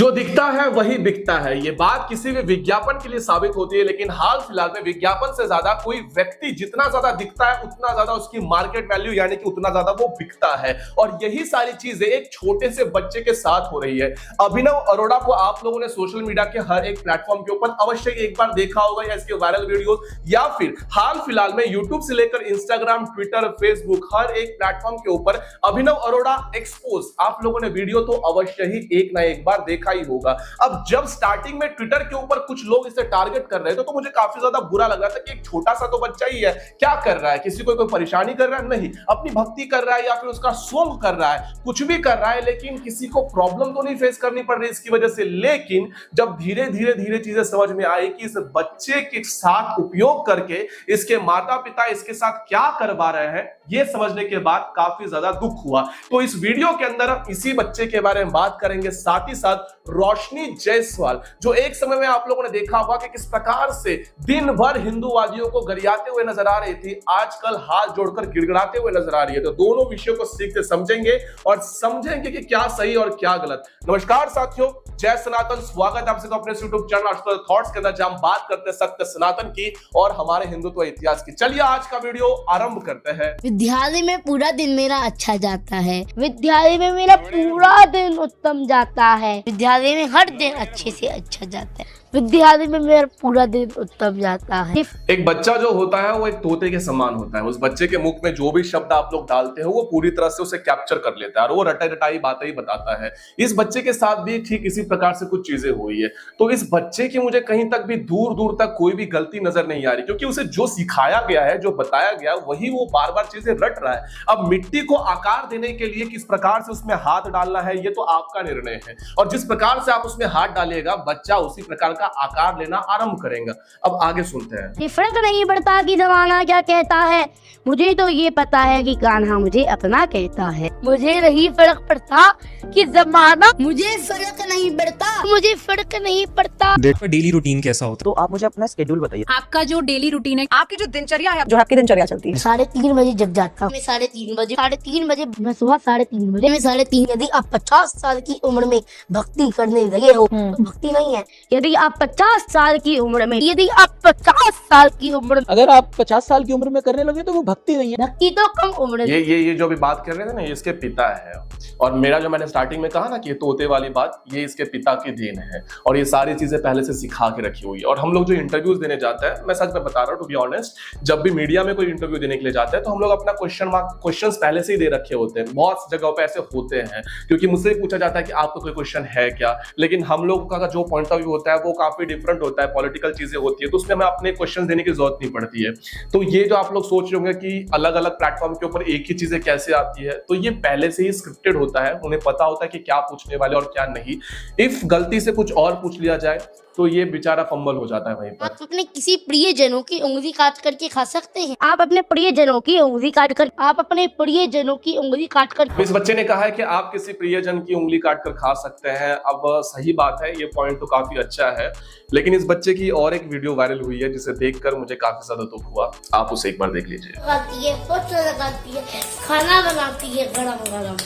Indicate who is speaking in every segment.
Speaker 1: जो दिखता है वही बिकता है। ये बात किसी भी विज्ञापन के लिए साबित होती है, लेकिन हाल फिलहाल में विज्ञापन से ज्यादा कोई व्यक्ति जितना ज्यादा दिखता है उतना ज्यादा उसकी मार्केट वैल्यू यानी कि उतना ज्यादा वो बिकता है। और यही सारी चीजें एक छोटे से बच्चे के साथ हो रही है। अभिनव अरोड़ा को आप लोगों ने सोशल मीडिया के हर एक प्लेटफॉर्म के ऊपर अवश्य एक बार देखा होगा, या इसके वायरल वीडियोस, या फिर हाल फिलहाल में यूट्यूब से लेकर इंस्टाग्राम, ट्विटर, फेसबुक, हर एक प्लेटफॉर्म के ऊपर अभिनव अरोड़ा एक्सपोज आप लोगों ने वीडियो तो अवश्य ही एक ना एक बार देखा ही होगा। अब जब स्टार्टिंग में ट्विटर के ऊपर कुछ लोग इसे टारगेट कर रहे थे तो मुझे काफी ज्यादा बुरा लग रहा था कि एक छोटा सा तो बच्चा ही है, क्या कर रहा है, किसी को कोई परेशानी कर रहा है, नहीं, अपनी भक्ति कर रहा है या फिर उसका सॉन्ग कर रहा है, कुछ भी कर रहा है, लेकिन किसी को प्रॉब्लम तो नहीं फेस करनी पड़ रही इसकी वजह से। लेकिन जब धीरे धीरे चीजें समझ में आई कि इस बच्चे के साथ उपयोग करके इसके माता पिता इसके साथ क्या करवा रहे हैं, ये समझने के बाद काफी ज्यादा दुख हुआ। तो इस वीडियो के अंदर हम इसी बच्चे के बारे में बात करेंगे, साथ ही साथ रोशनी जायसवाल, जो एक समय में आप लोगों ने देखा होगा कि किस प्रकार से दिन भर हिंदूवादियों को गरियाते हुए नजर आ रही थी, आजकल हाथ जोड़कर गिड़गिड़ाते हुए नजर आ रही है। तो दोनों विषयों को सीखते समझेंगे और समझेंगे कि क्या सही और क्या गलत। नमस्कार साथियों, जय सनातन, स्वागत है आप सबका अपने YouTube चैनल आशुतोष थॉट्स के अंदर, जहां हम बात करते हैं सत्य सनातन की और हमारे हिंदुत्व इतिहास की। चलिए आज का वीडियो आरंभ करते हैं।
Speaker 2: विद्यालय में पूरा दिन मेरा अच्छा जाता है। विद्यालय में मेरा पूरा दिन उत्तम जाता है। विद्यालय में हर दिन अच्छे से अच्छा जाता है। विद्यालय में मेरा पूरा दिन उत्तम जाता है।
Speaker 1: एक बच्चा जो होता है वो एक तोते के समान होता है। उस बच्चे के मुख में जो भी शब्द आप लोग डालते हो वो पूरी तरह से उसे कैप्चर कर लेता है और वो रटाई रटाई बातें ही बताता है। इस बच्चे के साथ भी ठीक इसी प्रकार से कुछ चीजें हुई है। तो इस बच्चे की मुझे कहीं तक भी दूर दूर तक कोई भी गलती नजर नहीं आ रही, क्योंकि उसे जो सिखाया गया है, जो बताया गया, वही वो बार बार चीजें रट रहा है। अब मिट्टी को आकार देने के लिए किस प्रकार से उसमें हाथ डालना है ये तो आपका निर्णय है, और जिस प्रकार से आप उसमें हाथ डालिएगा बच्चा उसी प्रकार का आकार लेना आरंभ करेगा। अब आगे सुनते हैं।
Speaker 2: ये फर्क नहीं पड़ता कि जमाना क्या कहता है, मुझे तो ये पता है कि कान्हा मुझे अपना कहता है। मुझे नहीं फर्क पड़ता कि जमाना, मुझे फर्क नहीं पड़ता, मुझे फर्क नहीं पड़ता।
Speaker 3: देखो डेली रूटीन कैसा होता
Speaker 4: तो आप मुझे अपना स्केड्यूल बताइए।
Speaker 5: आपका जो डेली रूटीन है, आपकी जो दिनचर्या है,
Speaker 4: जो आपकी दिनचर्या चलती है।
Speaker 2: 3:30 बजे जग जाता हूँ। मैं 3:30 बजे, 3:30 बजे मैं सुबह 3:30 बजे, मैं 3:30। यदि आप 50 साल की उम्र में भक्ति करने लगे हो तो भक्ति नहीं है। यदि आप 50 साल की उम्र में, यदि आप 50 साल की उम्र में,
Speaker 4: अगर आप 50 साल की उम्र में करने लगे तो वो भक्ति नहीं है।
Speaker 2: भक्ति तो कम उम्र।
Speaker 1: ये जो अभी बात कर रहे थे ना, ये इसके पिता है। और मेरा जो मैंने स्टार्टिंग में कहा ना कि ये तोते वाली बात, ये इसके पिता की देन है और ये सारी चीजें पहले से सिखा के रखी हुई है। और हम लोग जो इंटरव्यूज देने जाते हैं, मैं सच में बता रहा हूँ टू बी ऑनेस्ट, जब भी मीडिया में कोई इंटरव्यू देने के लिए जाते हैं तो हम लोग अपना क्वेश्चंस पहले से ही दे रखे होते हैं। बहुत जगहों पे ऐसे होते हैं, क्योंकि मुझसे पूछा जाता है कि आपको कोई क्वेश्चन है क्या, लेकिन हम लोग का जो पॉइंट ऑफ व्यू होता है वो काफी डिफरेंट होता है, पॉलिटिकल चीजें होती है, तो उसमें हमें अपने क्वेश्चन देने की जरूरत नहीं पड़ती है। तो ये जो आप लोग सोच रहे होंगे कि अलग अलग प्लेटफॉर्म के ऊपर एक ही चीजें कैसे आती है, तो ये पहले से ही स्क्रिप्टेड होता है। उन्हें पता होता है कि क्या पूछने वाले और क्या नहीं। इफ गलती से कुछ और पूछ लिया जाए तो ये बेचारा फंबल हो जाता है वहीं पर।
Speaker 2: आप अपने किसी प्रियजनों की उंगली काट करके खा सकते हैं। आप अपने प्रियजनों की उंगली काट कर, आप अपने प्रियजनों की उंगली काट कर।
Speaker 1: इस बच्चे ने कहा है कि आप किसी प्रियजन की उंगली काट कर खा सकते हैं। अब सही बात है, ये पॉइंट तो काफी अच्छा है, लेकिन इस बच्चे की और एक वीडियो वायरल हुई है जिसे देखकर मुझे काफी ज्यादा दुख हुआ। आप उसे एक बार देख लीजिए।
Speaker 2: लगाती है, पोछा लगाती है, खाना बनाती है गरम गरम,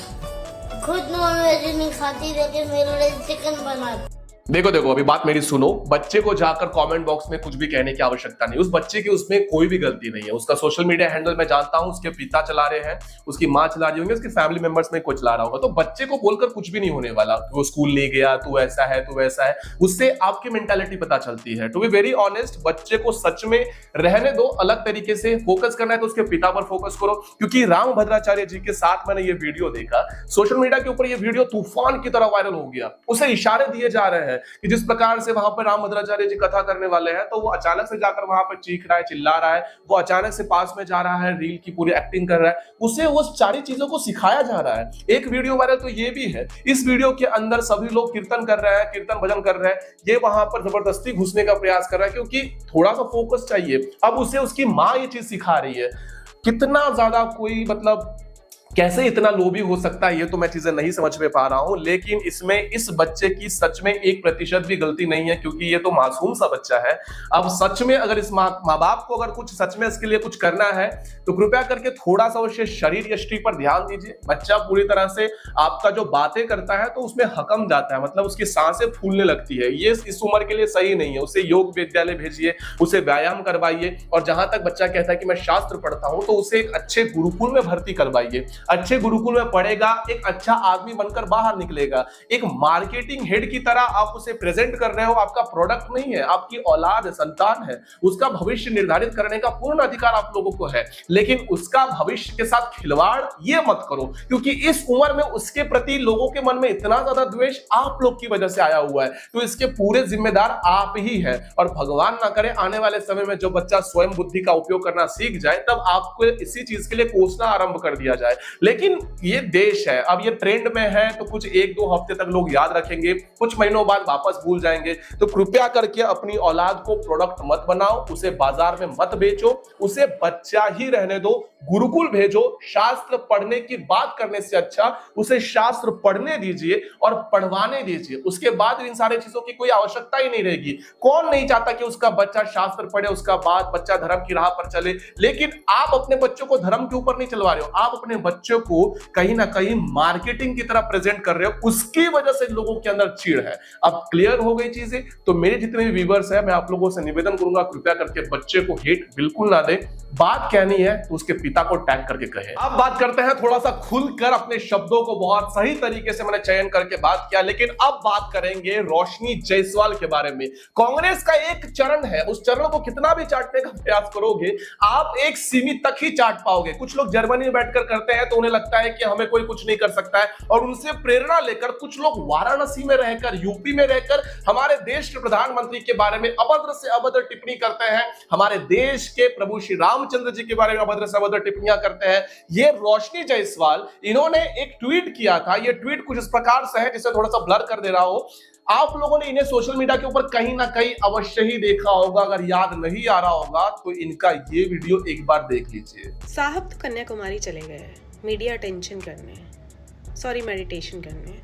Speaker 2: खुद नॉनवेज नहीं खाती लेकिन मेरे लिए चिकन बनाती।
Speaker 1: देखो अभी बात मेरी सुनो। बच्चे को जाकर कमेंट बॉक्स में कुछ भी कहने की आवश्यकता नहीं। उस बच्चे की उसमें कोई भी गलती नहीं है। उसका सोशल मीडिया हैंडल मैं जानता हूं, उसके पिता चला रहे हैं, उसकी माँ चला रही होंगी, उसके फैमिली मेंबर्स में कोई चला रहा होगा। तो बच्चे को बोलकर कुछ भी नहीं होने वाला। वो स्कूल नहीं गया, तू ऐसा है, तू वैसा है, उससे आपकी मेंटालिटी पता चलती है। टू बी वेरी ऑनेस्ट, बच्चे को सच में रहने दो, अलग तरीके से फोकस करना है तो उसके पिता पर फोकस करो। क्योंकि रामभद्राचार्य जी के साथ मैंने ये वीडियो देखा, सोशल मीडिया के ऊपर ये वीडियो तूफान की तरह वायरल हो गया। उसे इशारे दिए जा रहे हैं कि जिस प्रकार से वहां पर रामभद्राचार्य जी कथा करने वाले हैं, तो वो अचानक से जाकर वहां पर चीख रहा है, चिल्ला रहा है, वो अचानक से पास में जा रहा है, रील की पूरी एक्टिंग कर रहा है, उसे वो सारी चीजों को सिखाया जा रहा है। एक वीडियो वायरल तो ये भी है, इस वीडियो के अंदर सभी लोग कीर्तन कर रहे हैं, कीर्तन भजन कर रहे हैं, ये वहां पर जबरदस्ती घुसने का प्रयास कर रहा है क्योंकि थोड़ा सा फोकस चाहिए। अब उसे उसकी माँ ये चीज सिखा रही है। कितना ज्यादा कोई मतलब कैसे इतना लोभी हो सकता है ये तो मैं चीजें नहीं समझ में पा रहा हूं, लेकिन इसमें इस बच्चे की सच में 1% भी गलती नहीं है, क्योंकि ये तो मासूम सा बच्चा है। अब सच में अगर इस माँ बाप को अगर कुछ सच में इसके लिए कुछ करना है तो कृपया करके थोड़ा सा उसके शरीर यष्टि पर ध्यान दीजिए। बच्चा पूरी तरह से आपका जो बातें करता है तो उसमें हकम जाता है, मतलब उसकी सांसें फूलने लगती है। ये इस उम्र के लिए सही नहीं है। उसे योग विद्यालय भेजिए, उसे व्यायाम करवाइए, और जहां तक बच्चा कहता है कि मैं शास्त्र पढ़ता हूं तो उसे एक अच्छे गुरुकुल में भर्ती करवाइए। अच्छे गुरुकुल में पढ़ेगा, एक अच्छा आदमी बनकर बाहर निकलेगा। एक मार्केटिंग हेड की तरह आप उसे प्रेजेंट कर रहे हो, आपका प्रोडक्ट नहीं है, आपकी औलाद है, संतान है, उसका भविष्य निर्धारित करने का पूर्ण अधिकार आप लोगों को है, लेकिन उसका भविष्य के साथ खिलवाड़ ये मत करो, क्योंकि इस उम्र में उसके प्रति लोगों के मन में इतना ज्यादा द्वेष आप लोग की वजह से आया हुआ है, तो इसके पूरे जिम्मेदार आप ही हैं। और भगवान ना करे आने वाले समय में जो बच्चा स्वयं बुद्धि का उपयोग करना सीख जाए तब आपको इसी चीज के लिए कोसना आरंभ कर दिया जाए। लेकिन ये देश है, अब ये ट्रेंड में है तो कुछ 1-2 हफ्ते तक लोग याद रखेंगे, कुछ महीनों बाद वापस भूल जाएंगे। तो कृपया करके अपनी औलाद को प्रोडक्ट मत बनाओ, उसे बाजार में मत बेचो, उसे बच्चा ही रहने दो, गुरुकुल भेजो। शास्त्र पढ़ने की बात करने से अच्छा उसे शास्त्र पढ़ने दीजिए और पढ़वाने दीजिए, उसके बाद इन सारी चीजों की कोई आवश्यकता ही नहीं रहेगी। कौन नहीं चाहता कि उसका बच्चा शास्त्र पढ़े, उसका बाद बच्चा धर्म की राह पर चले, लेकिन आप अपने बच्चों को धर्म के ऊपर नहीं चलवा रहे हो, आप अपने बच्चों को कहीं ना कहीं मार्केटिंग की तरह प्रेजेंट कर रहे हो, उसकी वजह से लोगों के अंदर चिढ़ है। अब क्लियर हो गई चीजें, तो मेरे जितने भी व्यूअर्स हैं मैं आप लोगों से निवेदन करूंगा कृपया करके बच्चे को हेट बिल्कुल ना दें। बात कहनी है तो उसके पिता को टैग करके कहे। अब बात करते हैं थोड़ा सा खुलकर, अपने शब्दों को बहुत सही तरीके से मैंने चयन करके बात किया, लेकिन अब बात करेंगे रोशनी जायसवाल के बारे में। कांग्रेस का एक चरण है, उस चरण को कितना भी चाटने का प्रयास करोगे आप एक सीमित तक ही चाट पाओगे। कुछ लोग जर्मनी में बैठकर करते हैं तो उन्हें लगता है कि हमें कोई कुछ नहीं कर सकता है, और उनसे प्रेरणा लेकर कुछ लोग वाराणसी में रहकर, यूपी में रहकर हमारे देश के प्रधानमंत्री के बारे में अभद्र से अभद्र टिप्पणी करते हैं, हमारे देश के प्रभु श्री रामचंद्र जी के बारे में अभद्र से अभद्र टिप्पणियां करते हैं। ये रोशनी जायसवाल, इन्होंने एक ट्वीट किया था। ये ट्वीट कुछ इस प्रकार से है, जिसे थोड़ा सा ब्लर कर दे रहा हो। आप लोगों ने इन्हें सोशल मीडिया के ऊपर कहीं ना कहीं अवश्य ही देखा होगा, अगर याद नहीं आ रहा होगा तो इनका ये वीडियो एक बार देख लीजिए।
Speaker 3: साहब तो कन्याकुमारी चले गए हैं मीडिया अटेंशन करने, सॉरी मेडिटेशन करने,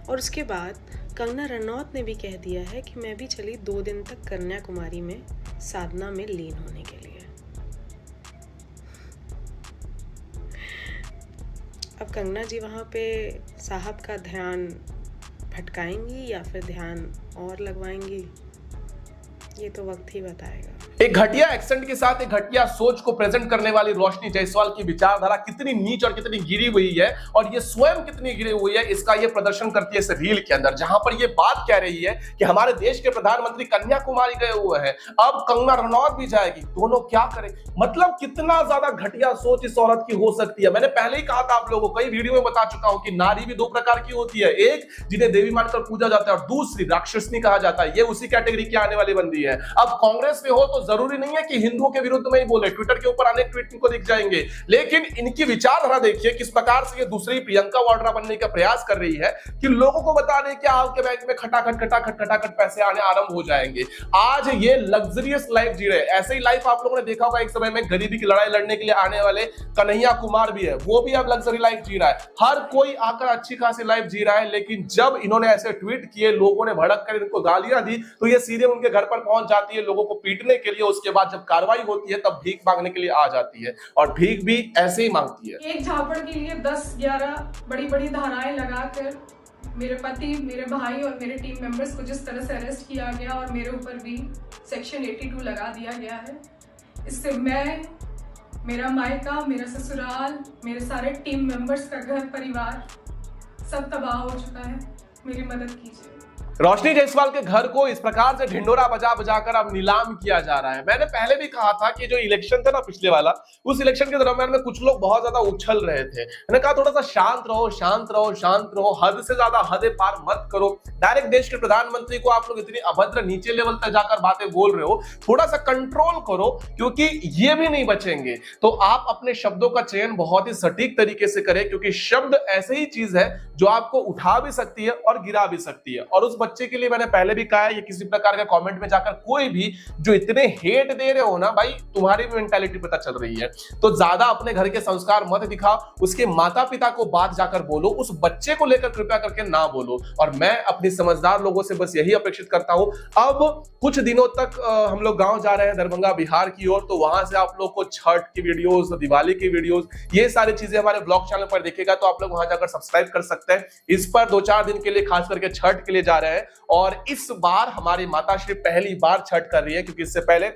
Speaker 3: और उसके बाद कंगना रनौत ने भी कह दिया है कि मैं भी चली 2 दिन तक कन्याकुमारी में साधना में लीन होने के लिए। अब कंगना जी वहाँ पे साहब का ध्यान भटकाएंगी या फिर ध्यान और लगवाएंगी, ये तो वक्त ही बताएगा।
Speaker 1: एक घटिया एक्सेंट के साथ एक घटिया सोच को प्रेजेंट करने वाली रोशनी जायसवाल की विचारधारा कितनी नीच और कितनी गिरी हुई है, और ये स्वयं कितनी गिरी हुई है, इसका ये प्रदर्शन करती है इस रील के अंदर, जहां पर ये बात कह रही है कि हमारे देश के प्रधानमंत्री कन्याकुमारी गए हुए हैं, अब कंगना रनौत भी जाएगी, दोनों क्या करें। मतलब कितना ज्यादा घटिया सोच इस औरत की हो सकती है। मैंने पहले ही कहा था आप लोगों को, कई वीडियो में बता चुका हूं कि नारी भी 2 प्रकार की होती है, एक जिन्हें देवी मानकर पूजा जाता है और दूसरी राक्षसनी कहा जाता है। ये उसी कैटेगरी की आने वाली बंदी है। अब कांग्रेस में हो तो जरूरी नहीं है कि हिंदुओं के विरुद्ध में ही बोले, ट्विटर के ऊपर अनेक ट्वीट इनको दिख जाएंगे, लेकिन इनकी विचारधारा देखिए किस प्रकार से ये दूसरी प्रियंका वाड्रा बनने का प्रयास कर रही है कि लोगों को बता दें कि आपके बैंक में खटाखट पैसे आने आरंभ हो जाएंगे। आज ये लग्जरियस लाइफ जी रहे हैं। ऐसे ही लाइफ आप लोगों ने देखा होगा, एक समय में गरीबी की लड़ाई लड़ने के लिए आने वाले कन्हैया कुमार भी है, वो भी अब लग्जरी लाइफ जी रहा है। हर कोई आकर अच्छी खासी लाइफ जी रहा है, लेकिन जब इन्होंने ऐसे ट्वीट किए, लोगों ने भड़क कर इनको गालियां दी, तो ये सीधे उनके घर पर पहुंच जाती है लोगों को पीटने के लिए। उसके बाद जब कार्रवाई होती है तब भीख मांगने के लिए आ जाती है, और भीख भी ऐसे ही मांगती है।
Speaker 6: एक झापड़ के लिए 10-11 बड़ी बड़ी धाराएं लगाकर मेरे पति, मेरे भाई और मेरे टीम मेंबर्स को जिस तरह से अरेस्ट किया गया और मेरे ऊपर भी सेक्शन 82 लगा दिया गया है, इससे मैं, मेरा मायका, मेरा ससुराल, मेरे सारे टीम मेंबर्स का घर परिवार सब तबाह हो चुका है। मेरी मदद कीजिए।
Speaker 1: रोशनी जायसवाल के घर को इस प्रकार से ढिंडोरा बजा बजा कर अब नीलाम किया जा रहा है। मैंने पहले भी कहा था कि जो इलेक्शन था ना पिछले वाला, उस इलेक्शन के दरमियान में कुछ लोग बहुत ज्यादा उछल रहे थे। मैंने कहा थोड़ा सा शांत रहो, शांत रहो, शांत रहो, हद से ज्यादा हदें पार मत करो। डायरेक्ट देश के प्रधानमंत्री को आप लोग इतनी अभद्र नीचे लेवल तक जाकर बातें बोल रहे हो, थोड़ा सा कंट्रोल करो, क्योंकि ये भी नहीं बचेंगे। तो आप अपने शब्दों का चयन बहुत ही सटीक तरीके से करें, क्योंकि शब्द ऐसे ही चीज है जो आपको उठा भी सकती है और गिरा भी सकती है। और उस बच्चे के लिए मैंने पहले भी कहा है, ये किसी प्रकार का कमेंट में जाकर कोई भी जो इतने हेट दे रहे हो ना भाई, तुम्हारी भी मेंटालिटी पता चल रही है। तो ज्यादा अपने घर के संस्कार मत दिखाओ, उसके माता पिता को बात जाकर बोलो, उस बच्चे को लेकर कृपया करके ना बोलो। और मैं अपनी समझदार लोगों से बस यही अपेक्षित करता हूं। अब कुछ दिनों तक हम लोग गांव जा रहे हैं, दरभंगा बिहार की ओर, तो वहां से आप लोग को छठ की वीडियोस, दिवाली की वीडियोस, ये सारी चीजें हमारे ब्लॉग चैनल पर देखेगा, तो आप लोग वहां जाकर सब्सक्राइब कर सकते हैं। इस पर 2-4 दिन के लिए खास करके छठ के लिए जा रहे हैं। और इस बार हमारी माताश्री पहली बार छठ कर रही है, क्योंकि इससे पहले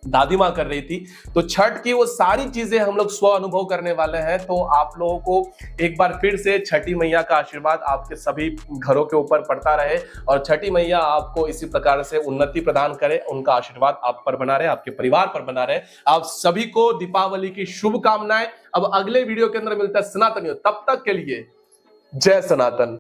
Speaker 1: दादी माँ कर रही थी। तो छठ की वो सारी चीजें हम लोग स्व अनुभव करने वाले हैं। तो आप लोगों को एक बार फिर से छठी मैया का आशीर्वाद आपके सभी घरों के ऊपर पड़ता रहे, और छठी मैया आपको इसी प्रकार से उन्नति प्रदान करे, उनका आशीर्वाद आप पर बना रहे, आपके परिवार पर बना रहे। आप सभी को दीपावली की शुभकामनाएं। अब अगले वीडियो के अंदर मिलता है सनातनियों, तब तक के लिए जय सनातन।